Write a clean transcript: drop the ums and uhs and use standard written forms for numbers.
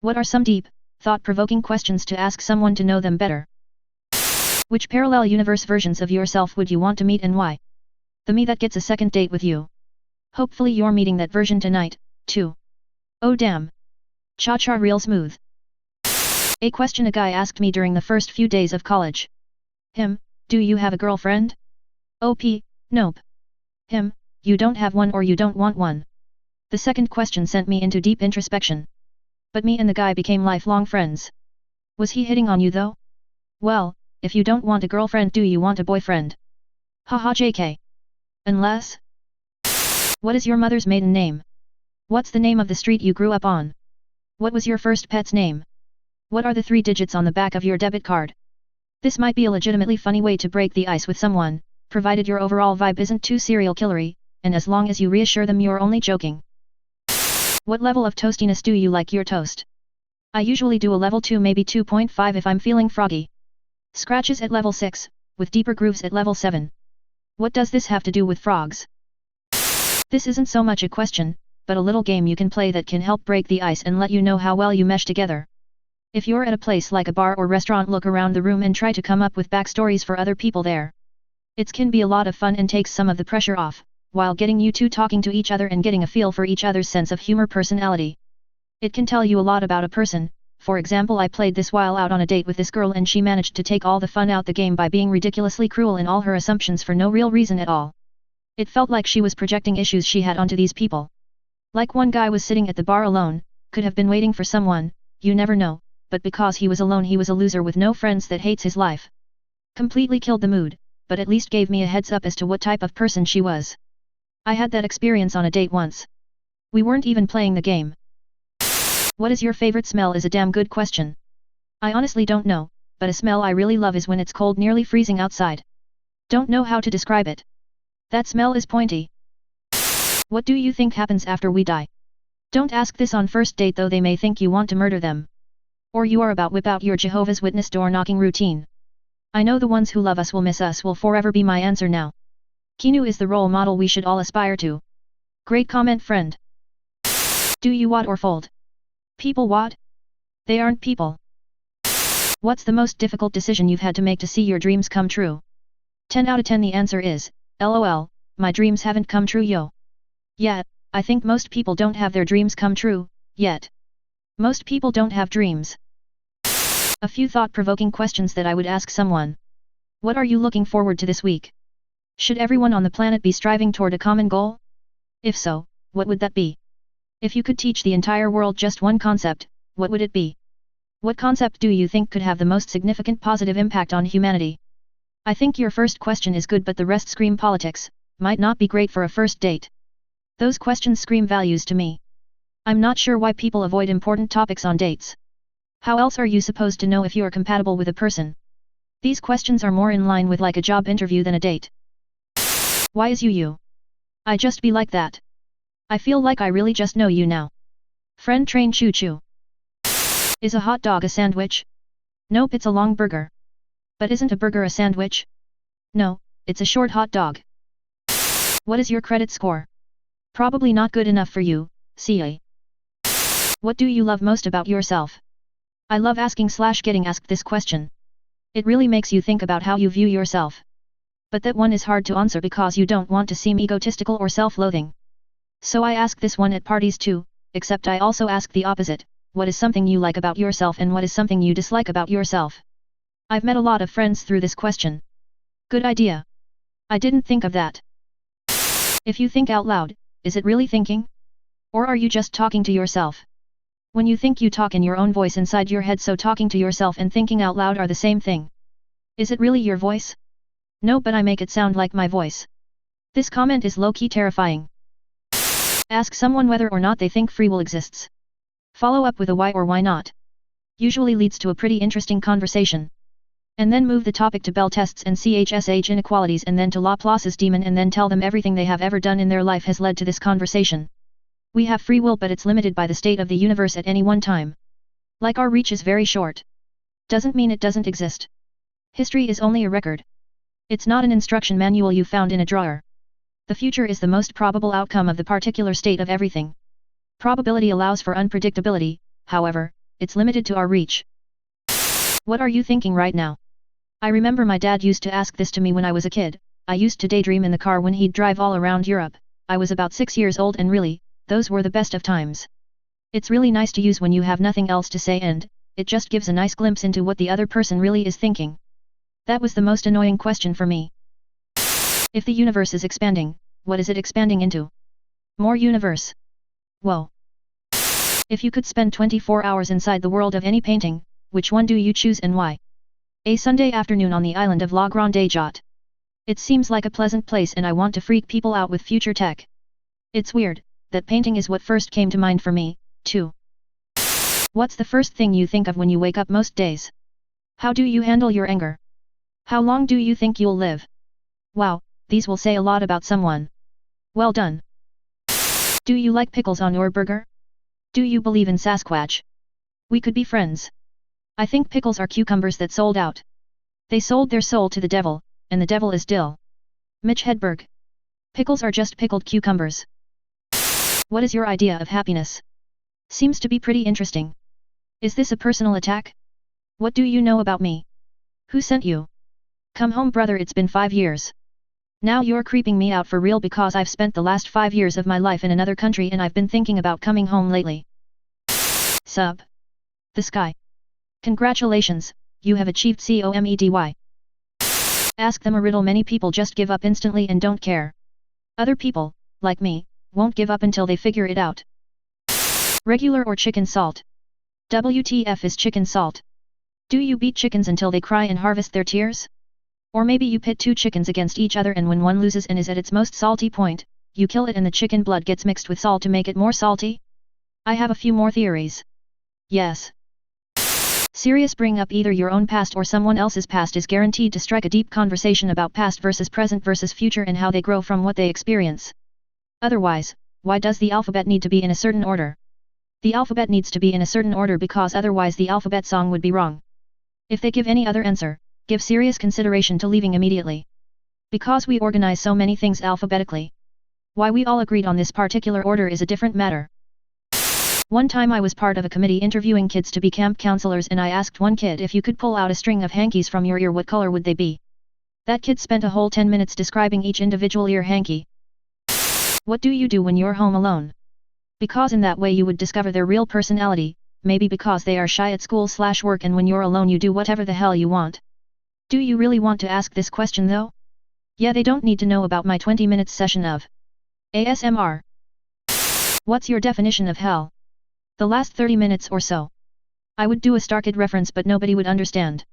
What are some deep, thought-provoking questions to ask someone to know them better? Which parallel universe versions of yourself would you want to meet and why? The me that gets a second date with you. Hopefully you're meeting that version tonight, too. Oh damn. Cha-cha real smooth. A question a guy asked me during the first few days of college. Him, do you have a girlfriend? OP, nope. Him, you don't have one or you don't want one. The second question sent me into deep introspection. But me and the guy became lifelong friends. Was he hitting on you though? Well, if you don't want a girlfriend, do you want a boyfriend? Haha JK. Unless? What is your mother's maiden name? What's the name of the street you grew up on? What was your first pet's name? What are the 3 digits on the back of your debit card? This might be a legitimately funny way to break the ice with someone, provided your overall vibe isn't too serial killery, and as long as you reassure them you're only joking. What level of toastiness do you like your toast? I usually do a level 2, maybe 2.5 if I'm feeling froggy. Scratches at level 6, with deeper grooves at level 7. What does this have to do with frogs? This isn't so much a question, but a little game you can play that can help break the ice and let you know how well you mesh together. If you're at a place like a bar or restaurant, look around the room and try to come up with backstories for other people there. It can be a lot of fun and takes some of the pressure off, while getting you two talking to each other and getting a feel for each other's sense of humor personality. It can tell you a lot about a person. For example, I played this while out on a date with this girl and she managed to take all the fun out the game by being ridiculously cruel in all her assumptions for no real reason at all. It felt like she was projecting issues she had onto these people. Like one guy was sitting at the bar alone, could have been waiting for someone, you never know, but because he was alone he was a loser with no friends that hates his life. Completely killed the mood, but at least gave me a heads up as to what type of person she was. I had that experience on a date once. We weren't even playing the game. What is your favorite smell is a damn good question. I honestly don't know, but a smell I really love is when it's cold, nearly freezing outside. Don't know how to describe it. That smell is pointy. What do you think happens after we die? Don't ask this on first date though, they may think you want to murder them. Or you are about whip out your Jehovah's Witness door knocking routine. I know the ones who love us will miss us will forever be my answer now. Kinu is the role model we should all aspire to. Great comment, friend. Do you wad or fold? People wad? They aren't people. What's the most difficult decision you've had to make to see your dreams come true? 10 out of 10 the answer is, LOL, my dreams haven't come true yo. Yeah, I think most people don't have their dreams come true, yet. Most people don't have dreams. A few thought-provoking questions that I would ask someone. What are you looking forward to this week? Should everyone on the planet be striving toward a common goal? If so, what would that be? If you could teach the entire world just one concept, what would it be? What concept do you think could have the most significant positive impact on humanity? I think your first question is good, but the rest scream politics, might not be great for a first date. Those questions scream values to me. I'm not sure why people avoid important topics on dates. How else are you supposed to know if you are compatible with a person? These questions are more in line with like a job interview than a date. Why is you? I just be like that. I feel like I really just know you now. Friend train choo choo. Is a hot dog a sandwich? Nope, it's a long burger. But isn't a burger a sandwich? No, it's a short hot dog. What is your credit score? Probably not good enough for you, CA. What do you love most about yourself? I love asking/getting asked this question. It really makes you think about how you view yourself. But that one is hard to answer because you don't want to seem egotistical or self-loathing. So I ask this one at parties too, except I also ask the opposite. What is something you like about yourself and what is something you dislike about yourself? I've met a lot of friends through this question. Good idea. I didn't think of that. If you think out loud, is it really thinking? Or are you just talking to yourself? When you think, you talk in your own voice inside your head, so talking to yourself and thinking out loud are the same thing. Is it really your voice? No, but I make it sound like my voice. This comment is low-key terrifying. Ask someone whether or not they think free will exists. Follow up with a why or why not. Usually leads to a pretty interesting conversation. And then move the topic to Bell tests and CHSH inequalities and then to Laplace's demon and then tell them everything they have ever done in their life has led to this conversation. We have free will, but it's limited by the state of the universe at any one time. Like our reach is very short. Doesn't mean it doesn't exist. History is only a record. It's not an instruction manual you found in a drawer. The future is the most probable outcome of the particular state of everything. Probability allows for unpredictability, however. it's limited to our reach. What are you thinking right now? I remember my dad used to ask this to me when I was a kid. I used to daydream in the car when he'd drive all around Europe. I was about 6 years old and really, those were the best of times. It's really nice to use when you have nothing else to say and, it just gives a nice glimpse into what the other person really is thinking. That was the most annoying question for me. If the universe is expanding, what is it expanding into? More universe. Whoa. If you could spend 24 hours inside the world of any painting, which one do you choose and why? A Sunday afternoon on the island of La Grande Jatte. It seems like a pleasant place and I want to freak people out with future tech. It's weird, that painting is what first came to mind for me, too. What's the first thing you think of when you wake up most days? How do you handle your anger? How long do you think you'll live? Wow, these will say a lot about someone. Well done. Do you like pickles on your burger? Do you believe in Sasquatch? We could be friends. I think pickles are cucumbers that sold out. They sold their soul to the devil, and the devil is dill. Mitch Hedberg. Pickles are just pickled cucumbers. What is your idea of happiness? Seems to be pretty interesting. Is this a personal attack? What do you know about me? Who sent you? Come home brother, it's been 5 years. Now you're creeping me out for real because I've spent the last 5 years of my life in another country and I've been thinking about coming home lately. Sup? The sky. Congratulations, you have achieved COMEDY. Ask them a riddle. Many people just give up instantly and don't care. Other people, like me, won't give up until they figure it out. Regular or chicken salt? WTF is chicken salt? Do you beat chickens until they cry and harvest their tears? Or maybe you pit 2 chickens against each other and when one loses and is at its most salty point, you kill it and the chicken blood gets mixed with salt to make it more salty? I have a few more theories. Yes. Serious, bring up either your own past or someone else's past is guaranteed to strike a deep conversation about past versus present versus future and how they grow from what they experience. Otherwise, why does the alphabet need to be in a certain order? The alphabet needs to be in a certain order because otherwise the alphabet song would be wrong. If they give any other answer, give serious consideration to leaving immediately. Because we organize so many things alphabetically. Why we all agreed on this particular order is a different matter. One time I was part of a committee interviewing kids to be camp counselors and I asked one kid, if you could pull out a string of hankies from your ear, what color would they be? That kid spent a whole 10 minutes describing each individual ear hanky. What do you do when you're home alone? Because in that way you would discover their real personality, maybe because they are shy at school/work and when you're alone you do whatever the hell you want. Do you really want to ask this question though? Yeah, they don't need to know about my 20 minutes session of ASMR. What's your definition of hell? The last 30 minutes or so. I would do a StarKid reference but nobody would understand.